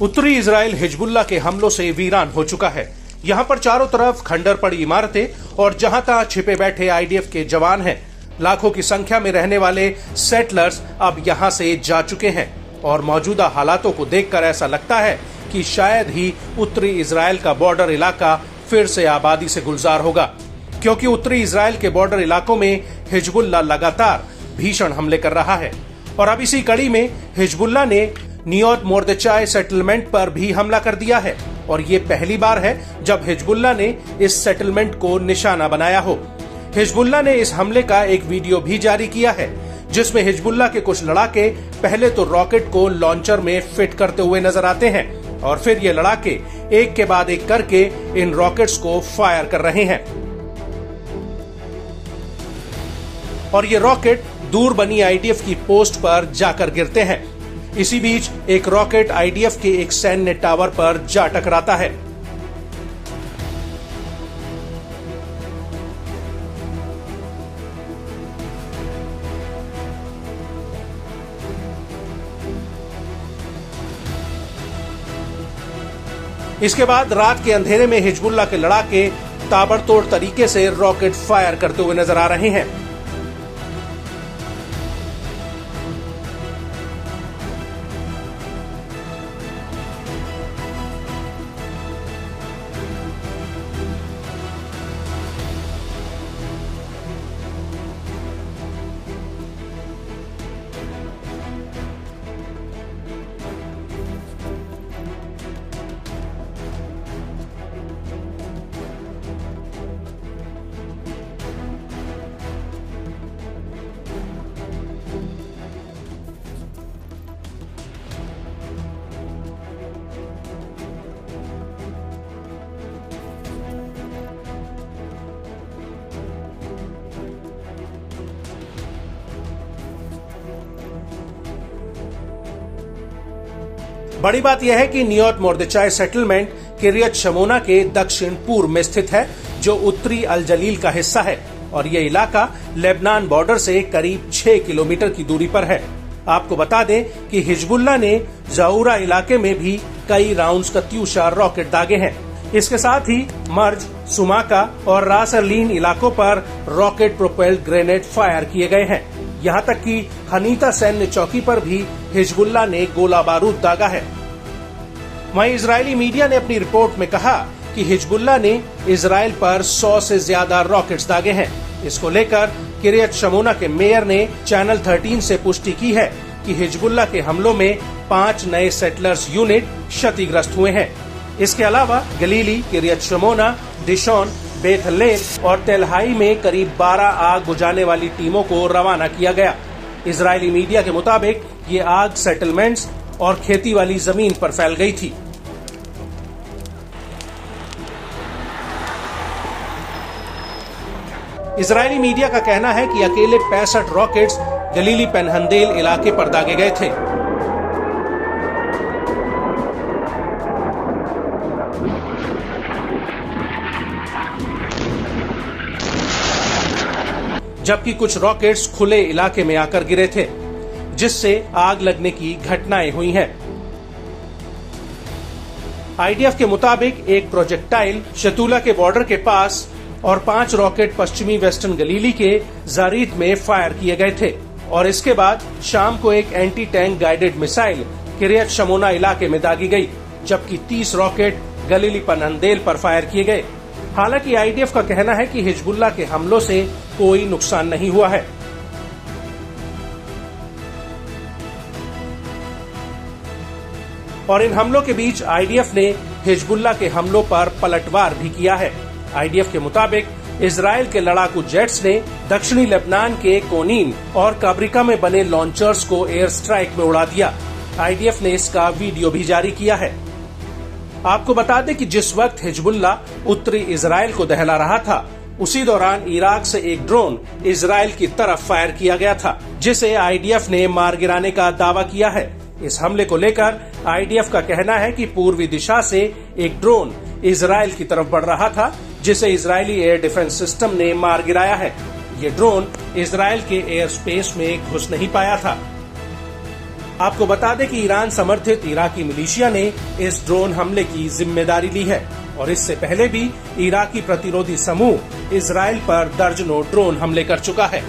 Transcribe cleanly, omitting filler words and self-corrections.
उत्तरी Israel Hezbollah के हमलों से वीरान हो चुका है। यहाँ पर चारों तरफ खंडर पड़ी इमारतें और जहां तहां छिपे बैठे आईडीएफ के जवान हैं। लाखों की संख्या में रहने वाले सेटलर्स अब यहाँ से जा चुके हैं और मौजूदा हालातों को देखकर ऐसा लगता है कि शायद ही उत्तरी इजराइल का बॉर्डर इलाका फिर से आबादी से गुलजार होगा, क्योंकि उत्तरी इजराइल के बॉर्डर इलाकों में हिजबुल्लाह लगातार भीषण हमले कर रहा है। और अब इसी कड़ी में हिजबुल्लाह ने नियोत मोर्देचाई सेटलमेंट पर भी हमला कर दिया है और ये पहली बार है जब हिजबुल्लाह ने इस सेटलमेंट को निशाना बनाया हो। हिजबुल्लाह ने इस हमले का एक वीडियो भी जारी किया है, जिसमें हिजबुल्लाह के कुछ लड़ाके पहले तो रॉकेट को लॉन्चर में फिट करते हुए नजर आते हैं और फिर ये लड़ाके एक के बाद एक करके इन रॉकेट्स को फायर कर रहे हैं और ये रॉकेट दूर बनी आईडीएफ की पोस्ट पर जाकर गिरते हैं। इसी बीच एक रॉकेट आईडीएफ के एक सैन्य टावर पर जा टकराता है। इसके बाद रात के अंधेरे में हिजबुल्लाह के लड़ाके ताबड़तोड़ तरीके से रॉकेट फायर करते हुए नजर आ रहे हैं। बड़ी बात यह है कि नियोत मोर्देचाई सेटलमेंट किरियत शमोना के दक्षिण पूर्व में स्थित है, जो उत्तरी अल जलील का हिस्सा है और ये इलाका लेबनान बॉर्डर से करीब 6 किलोमीटर की दूरी पर है। आपको बता दें कि हिजबुल्लाह ने जाऊरा इलाके में भी कई राउंड्स कत्यूशा रॉकेट दागे हैं। इसके साथ ही मर्ज, सुमाका और रास अर्लीन इलाकों पर रॉकेट प्रोपेल्ड ग्रेनेड फायर किए गए हैं। यहाँ तक कि हनीता सैन्य चौकी पर भी हिजबुल्लाह ने गोला बारूद दागा है। वहीं इजरायली मीडिया ने अपनी रिपोर्ट में कहा कि हिजबुल्लाह ने इजराइल पर 100 से ज्यादा रॉकेट्स दागे हैं। इसको लेकर किरियत शमोना के मेयर ने चैनल 13 से पुष्टि की है कि हिजबुल्लाह के हमलों में 5 नए सेटलर्स यूनिट क्षतिग्रस्त हुए हैं। इसके अलावा गलीली, किरियत शमोना, डिशॉन, बेथ हल्लेल और तेलहाई में करीब 12 आग बुझाने वाली टीमों को रवाना किया गया। इजरायली मीडिया के मुताबिक ये आग सेटलमेंट्स और खेती वाली जमीन पर फैल गई थी। इजरायली मीडिया का कहना है कि अकेले 65 रॉकेट्स गलीली पेनहंदेल इलाके पर दागे गए थे। जबकि कुछ रॉकेट्स खुले इलाके में आकर गिरे थे, जिससे आग लगने की घटनाएं हुई हैं। आईडीएफ के मुताबिक एक प्रोजेक्टाइल शतूला के बॉर्डर के पास और 5 रॉकेट पश्चिमी वेस्टर्न गलीली के जारीत में फायर किए गए थे और इसके बाद शाम को एक एंटी टैंक गाइडेड मिसाइल किरियत शमोना इलाके में दागी गई, जबकि 30 रॉकेट गलीली पेनहंदेल पर फायर किए गए। हालांकि आईडीएफ का कहना है कि हिजबुल्लाह के हमलों से कोई नुकसान नहीं हुआ है। और इन हमलों के बीच आईडीएफ ने हिजबुल्लाह के हमलों पर पलटवार भी किया है। आईडीएफ के मुताबिक इजराइल के लड़ाकू जेट्स ने दक्षिणी लेबनान के कोनीन और काब्रिका में बने लॉन्चर्स को एयर स्ट्राइक में उड़ा दिया। आईडीएफ ने इसका वीडियो भी जारी किया है। आपको बता दें कि जिस वक्त हिजबुल्लाह उत्तरी इजराइल को दहला रहा था, उसी दौरान इराक से एक ड्रोन इजराइल की तरफ फायर किया गया था, जिसे आईडीएफ ने मार गिराने का दावा किया है। इस हमले को लेकर आईडीएफ का कहना है कि पूर्वी दिशा से एक ड्रोन इजराइल की तरफ बढ़ रहा था, जिसे इजरायली एयर डिफेंस सिस्टम ने मार गिराया है। ये ड्रोन इजराइल के एयर स्पेस में घुस नहीं पाया था। आपको बता दें कि ईरान समर्थित इराकी मिलिशिया ने इस ड्रोन हमले की जिम्मेदारी ली है और इससे पहले भी इराकी प्रतिरोधी समूह इजराइल पर दर्जनों ड्रोन हमले कर चुका है।